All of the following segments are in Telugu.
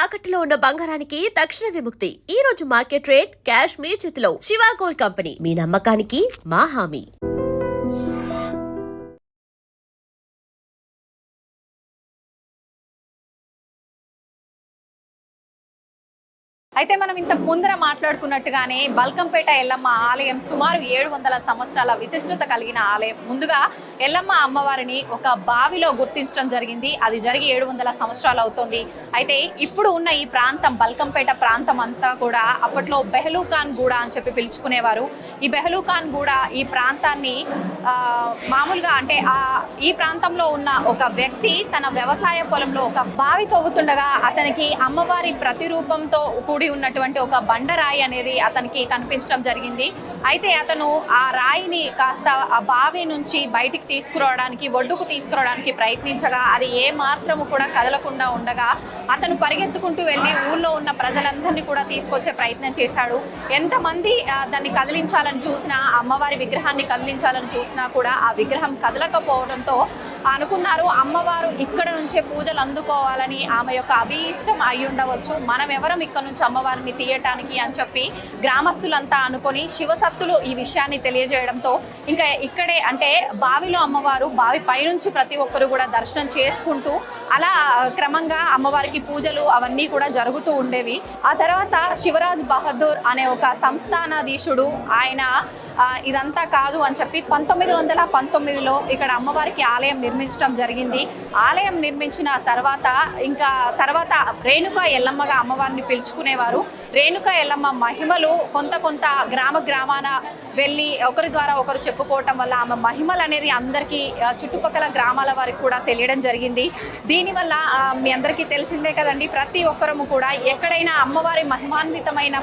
తాకట్టులో ఉన్న బంగారానికి తక్షణ విముక్తి. ఈ రోజు మార్కెట్ రేట్ క్యాష్ మీ చేతిలో. శివ గోల్డ్ కంపెనీ, మీ నమ్మకానికి మా హామీ. అయితే మనం ఇంతకు ముందర మాట్లాడుకున్నట్టుగానే బల్కంపేట ఎల్లమ్మ ఆలయం సుమారు 700 సంవత్సరాల విశిష్టత కలిగిన ఆలయం. ముందుగా ఎల్లమ్మ అమ్మవారిని ఒక బావిలో గుర్తించడం జరిగింది. అది జరిగి 700 సంవత్సరాలు అవుతుంది. అయితే ఇప్పుడు ఉన్న ఈ ప్రాంతం బల్కంపేట ప్రాంతం అంతా కూడా అప్పట్లో బెహలూఖాన్ గూడ అని చెప్పి పిలుచుకునేవారు. ఈ బెహలూఖాన్ గూడ ఈ ప్రాంతాన్ని మామూలుగా అంటే ఈ ప్రాంతంలో ఉన్న ఒక వ్యక్తి తన వ్యవసాయ పొలంలో ఒక బావి తవ్వుతుండగా అతనికి అమ్మవారి ప్రతిరూపంతో కూడి ఉన్నటువంటి ఒక బండరాయి అనేది అతనికి కనిపించడం జరిగింది. అయితే అతను ఆ రాయిని కాస్త ఆ బావి నుంచి బయటికి తీసుకురావడానికి, ఒడ్డుకు తీసుకురావడానికి ప్రయత్నించగా అది ఏ మాత్రము కూడా కదలకుండా ఉండగా అతను పరిగెత్తుకుంటూ వెళ్ళి ఊళ్ళో ఉన్న ప్రజలందరినీ కూడా తీసుకొచ్చే ప్రయత్నం చేశాడు. ఎంతమంది దాన్ని కదిలించాలని చూసినా, అమ్మవారి విగ్రహాన్ని కదిలించాలని చూసినా కూడా ఆ విగ్రహం కదలకపోవడంతో అనుకున్నారు అమ్మవారు ఇక్కడ నుంచే పూజలు అందుకోవాలని ఆమె యొక్క అభీష్టం అయి ఉండవచ్చు, మనం ఎవరం ఇక్కడ నుంచి అమ్మవారిని తీయటానికి అని చెప్పి గ్రామస్తులంతా అనుకొని శివసత్తులు ఈ విషయాన్ని తెలియజేయడంతో ఇంకా ఇక్కడే అంటే బావిలో అమ్మవారు బావి పైనుంచి ప్రతి ఒక్కరు కూడా దర్శనం చేసుకుంటూ అలా క్రమంగా అమ్మవారికి పూజలు అవన్నీ కూడా జరుగుతూ ఉండేవి. ఆ తర్వాత శివరాజ్ బహదూర్ అనే ఒక సంస్థానాధీశుడు ఆయన ఇదంతా కాదు అని చెప్పి 1919లో ఇక్కడ అమ్మవారికి ఆలయం నిర్మించడం జరిగింది. ఆలయం నిర్మించిన తర్వాత రేణుకా ఎల్లమ్మగా అమ్మవారిని పిలుచుకునేవారు. రేణుకా ఎల్లమ్మ మహిమలు కొంత గ్రామాన వెళ్ళి ఒకరి ద్వారా ఒకరు చెప్పుకోవటం వల్ల ఆమె మహిమలు అనేది అందరికీ చుట్టుపక్కల గ్రామాల వారికి కూడా తెలియడం జరిగింది. దీనివల్ల మీ అందరికీ తెలిసిందే కదండి, ప్రతి ఒక్కరము కూడా ఎక్కడైనా అమ్మవారి మహిమాన్వితమైన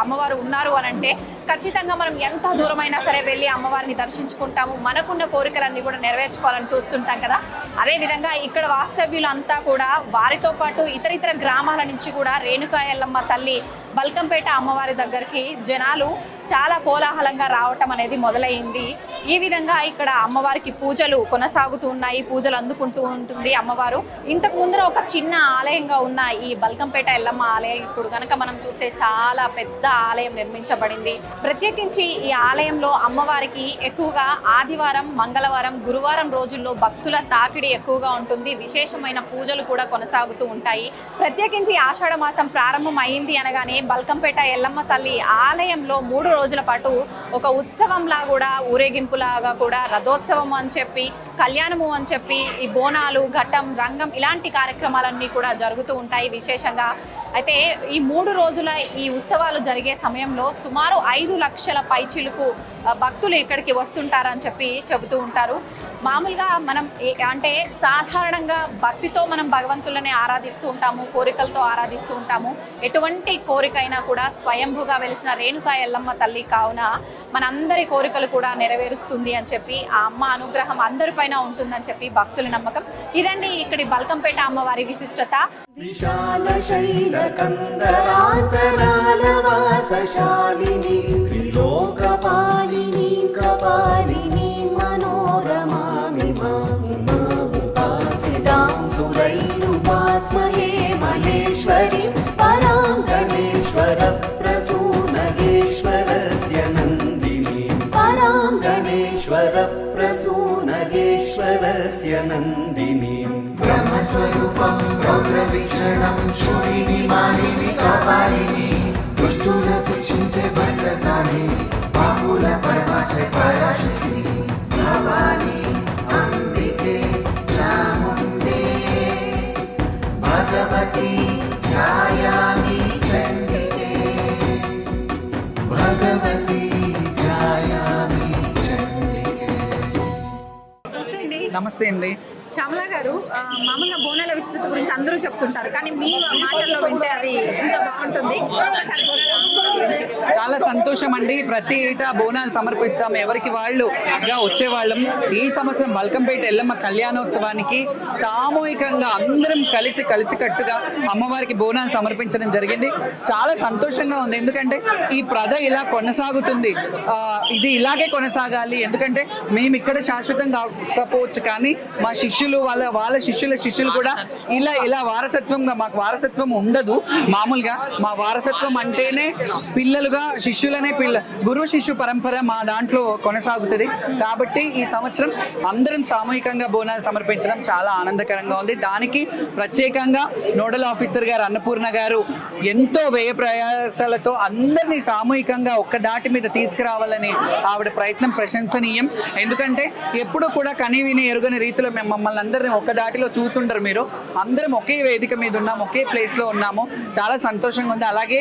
అమ్మవారు ఉన్నారు అని అంటే ఖచ్చితంగా మనం ఎంత దూరమైనా సరే వెళ్ళి అమ్మవారిని దర్శించుకుంటాము, మనకున్న కోరికలన్నీ కూడా నెరవేర్చుకోవాలని చూస్తుంటాం కదా. అదేవిధంగా ఇక్కడ వాస్తవ్యులంతా కూడా వారితో పాటు ఇతర గ్రామాల నుంచి కూడా రేణుకా ఎల్లమ్మ తల్లి బల్కంపేట అమ్మవారి దగ్గరికి జనాలు చాలా కోలాహలంగా రావటం అనేది మొదలైంది. ఈ విధంగా ఇక్కడ అమ్మవారికి పూజలు కొనసాగుతూ ఉన్నాయి, పూజలు అందుకుంటూ ఉంటుంది అమ్మవారు. ఇంతకు ముందర ఒక చిన్న ఆలయంగా ఉన్న ఈ బల్కంపేట ఎల్లమ్మ ఆలయం ఇప్పుడు కనుక మనం చూస్తే చాలా పెద్ద ఆలయం నిర్మించబడింది. ప్రత్యేకించి ఈ ఆలయంలో అమ్మవారికి ఎక్కువగా ఆదివారం, మంగళవారం, గురువారం రోజుల్లో భక్తుల తాకిడి ఎక్కువగా ఉంటుంది. విశేషమైన పూజలు కూడా కొనసాగుతూ ఉంటాయి. ప్రత్యేకించి ఆషాఢ మాసం ప్రారంభం అయింది అనగానే బల్కంపేట ఎల్లమ్మ తల్లి ఆలయంలో 3 రోజుల పాటు ఒక ఉత్సవంలా కూడా, ఊరేగింపులాగా కూడా, రథోత్సవం అని చెప్పి, కళ్యాణము అని చెప్పి, ఈ బోనాలు, ఘట్టం, రంగం ఇలాంటి కార్యక్రమాలన్నీ కూడా జరుగుతూ ఉంటాయి విశేషంగా. అయితే ఈ 3 రోజుల ఈ ఉత్సవాలు జరిగే సమయంలో సుమారు 5 లక్షల పైచిలుకు భక్తులు ఇక్కడికి వస్తుంటారని చెప్పి చెబుతూ ఉంటారు. మామూలుగా మనం అంటే సాధారణంగా భక్తితో మనం భగవంతులని ఆరాధిస్తూ ఉంటాము, కోరికలతో ఆరాధిస్తూ ఉంటాము. ఎటువంటి కోరికైనా కూడా స్వయంభుగా వెలిసిన రేణుకా ఎల్లమ్మ తల్లి కావున మనందరి కోరికలు కూడా నెరవేరుస్తుంది అని చెప్పి, ఆ అమ్మ అనుగ్రహం అందరిపైన ఉంటుందని చెప్పి భక్తుల నమ్మకం. ఇదండి ఇక్కడి బల్కంపేట అమ్మవారి విశిష్టత. విశాల శైల కందరాంతరాల వాసశాలిని త్రిలోకపాలిని కపాలిని మనోరమామి ఉపాసితాం సురైరుపాస్మహే మహేశ్వరి పరాం గణేశ్వర ప్రసూనగేశ్వరస్య నందిని పరాం గణేశ్వర ప్రసూనగేశ్వరస్య నందిని బ్రహ్మస్వరూపం రౌద్రవీక్షణం శూలిని మాలిని కపాలిని దుష్టుల శిక్షించే భద్రకాళి పాపుల పరమాచే పరాశక్తి భవాని అంబికే చాముండే భగవతి ధ్యాయామి చండికే భగవతి ధ్యాయామి చండికే. నమస్తే అండి. శ్యామల గారు, మామూలుగా బోనాల విస్తృతి గురించి అందరూ చెప్తుంటారు, కానీ మీ మాటల్లో వింటే అది ఎంత బాగుంటుంది. చాలా సంతోషం అండి. ప్రతి ఏటా బోనాలు సమర్పిస్తాం, ఎవరికి వాళ్ళుగా వచ్చేవాళ్ళం. ఈ సంవత్సరం బల్కంపేట ఎల్లమ్మ కళ్యాణోత్సవానికి సామూహికంగా అందరం కలిసికట్టుగా అమ్మవారికి బోనాలు సమర్పించడం జరిగింది. చాలా సంతోషంగా ఉంది, ఎందుకంటే ఈ ప్రథ ఇలా కొనసాగుతుంది. ఇది ఇలాగే కొనసాగాలి, ఎందుకంటే మేము ఇక్కడ శాశ్వతం కాకపోవచ్చు, కానీ మా శిష్యులు వాళ్ళ శిష్యులు కూడా ఇలా వారసత్వంగా, మాకు వారసత్వం ఉండదు మామూలుగా. మా వారసత్వం అంటేనే పిల్లలుగా శిష్యులనే గురు శిష్యు పరంపర మా దాంట్లో కొనసాగుతుంది. కాబట్టి ఈ సంవత్సరం అందరం సామూహికంగా బోనాలు సమర్పించడం చాలా ఆనందకరంగా ఉంది. దానికి ప్రత్యేకంగా నోడల్ ఆఫీసర్ గారు అన్నపూర్ణ గారు ఎంతో వ్యయ ప్రయాసాలతో అందరినీ సామూహికంగా ఒక్క దాటి మీద తీసుకురావాలని ఆవిడ ప్రయత్నం ప్రశంసనీయం. ఎందుకంటే ఎప్పుడూ కూడా కనివిని ఎరుగని రీతిలో మేము మమ్మల్ని అందరినీ ఒక్క దాటిలో చూసుంటారు. మీరు అందరం ఒకే వేదిక మీద ఉన్నాము, ఒకే ప్లేస్లో ఉన్నాము. చాలా సంతోషంగా ఉంది. అలాగే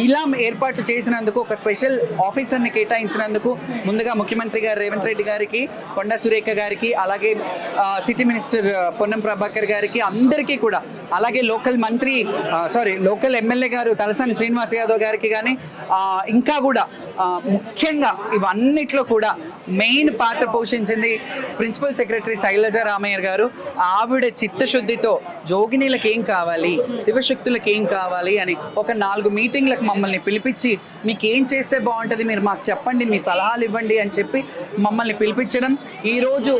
ఇలా ఏర్పాట్లు చేసినందుకు, ఒక స్పెషల్ ఆఫీసర్ని కేటాయించినందుకు ముందుగా ముఖ్యమంత్రి గారు రేవంత్ రెడ్డి గారికి, కొండా సురేఖ గారికి, అలాగే సిటీ మినిస్టర్ పొన్నం ప్రభాకర్ గారికి, అందరికీ కూడా, అలాగే లోకల్ ఎమ్మెల్యే గారు తలసాని శ్రీనివాస్ యాదవ్ గారికి కానీ, ఇంకా కూడా ముఖ్యంగా ఇవన్నిట్లో కూడా మెయిన్ పాత్ర పోషించింది ప్రిన్సిపల్ సెక్రటరీ శైలజ రామయ్య గారు. ఆవిడ చిత్తశుద్ధితో జోగినీలకు ఏం కావాలి, శివశక్తులకు ఏం కావాలి అని ఒక 4 మీటింగ్లకు మమ్మల్ని పిలిపించి, మీకు ఏం చేస్తే బాగుంటుంది, మీరు మాకు చెప్పండి, మీ సలహాలు ఇవ్వండి అని చెప్పి మమ్మల్ని పిలిపించడం, ఈరోజు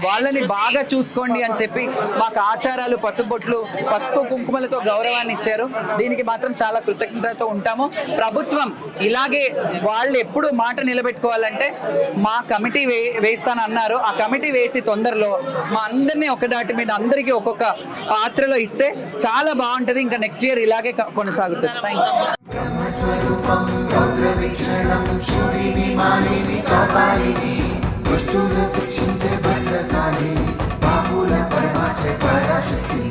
వాళ్ళని బాగా చూసుకోండి అని చెప్పి మాకు ఆచారాలు, పసుపు కుంకుమలతో గౌరవాన్ని ఇచ్చారు. దీనికి మాత్రం చాలా కృతజ్ఞతతో ఉంటాము. ప్రభుత్వం ఇలాగే వాళ్ళు ఎప్పుడు మాట నిలబెట్టుకోవాలంటే మా కమిటీ వేస్తానన్నారు. ఆ కమిటీ వేసి తొందరలో మా అందరినీ ఒక దాటి మీద అందరికీ ఒక్కొక్క పాత్రలో ఇస్తే చాలా బాగుంటుంది. ఇంకా నెక్స్ట్ ఇయర్ ఇలాగే కొనసాగుతుంది. బ్రహ్మస్వరూపం రౌద్రవీక్షణం శూరిని మాలిని కాపాలిని దుష్టుల శిక్షించే భద్రకాళి బాపుల పరమాచే పరాశక్తి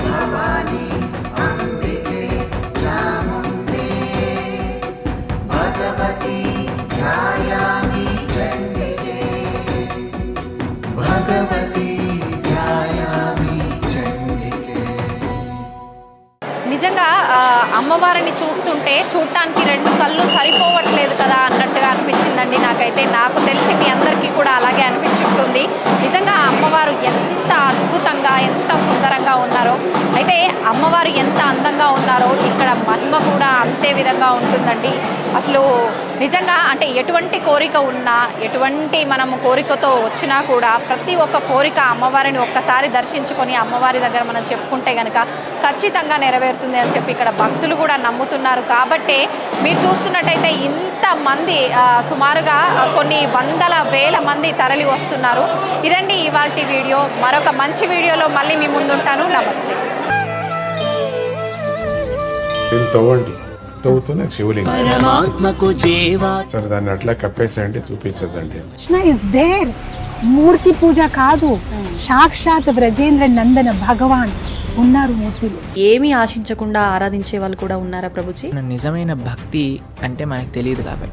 భవాని అంబికే చాముండే భగవతి ధ్యాయామి చండికే భగవతి ధ్యాయామి చండికే. నిజంగా అమ్మవారిని చూస్తుంటే చూడటానికి 2 కళ్ళు సరిపోవట్లేదు కదా అన్నట్టుగా అనిపించిందండి నాకైతే. నాకు తెలిసి మీ అందరికీ కూడా అలాగే అనిపించుంటుంది. నిజంగా అమ్మవారు ఎంత అద్భుతంగా, ఎంత సుందరంగా ఉన్నారో, అయితే అమ్మవారు ఎంత అందంగా ఉన్నారో ఇక్కడ మహిమ కూడా అంతే విధంగా ఉంటుందండి. అసలు నిజంగా అంటే ఎటువంటి కోరిక ఉన్నా, ఎటువంటి మనము కోరికతో వచ్చినా కూడా ప్రతి ఒక్క కోరిక అమ్మవారిని ఒక్కసారి దర్శించుకొని అమ్మవారి దగ్గర మనం చెప్పుకుంటే కనుక ఖచ్చితంగా నెరవేరుతుంది అని చెప్పి ఇక్కడ భక్తులు కూడా నమ్ముతున్నారు. కాబట్టి మీరు చూస్తున్నట్టయితే ఇంతమంది సుమారుగా కొన్ని వందల వేల మంది తరలి వస్తున్నారు. ఇదండి ఇవాల్టి వీడియో. మరొక మంచి వీడియోలో మళ్ళీ మీ ముందుంటాను. నమస్తే. తవ్వుతూనే శివలింగం పరమాత్మకు జీవా సరే దాన్ని అట్లా కప్పేసేయండి, చూపించదండి. Krishna is there. మూర్తి పూజ కాదు, సాక్షాత్ బ్రజేంద్ర నందన భగవాన్ ఉన్నారు మూర్తిలో. ఏమీ ఆశించకుండా ఆరాధించే వాళ్ళు కూడా ఉన్నారా ప్రభుజీ? నిజమైన భక్తి అంటే మనకు తెలియదు కాబట్టి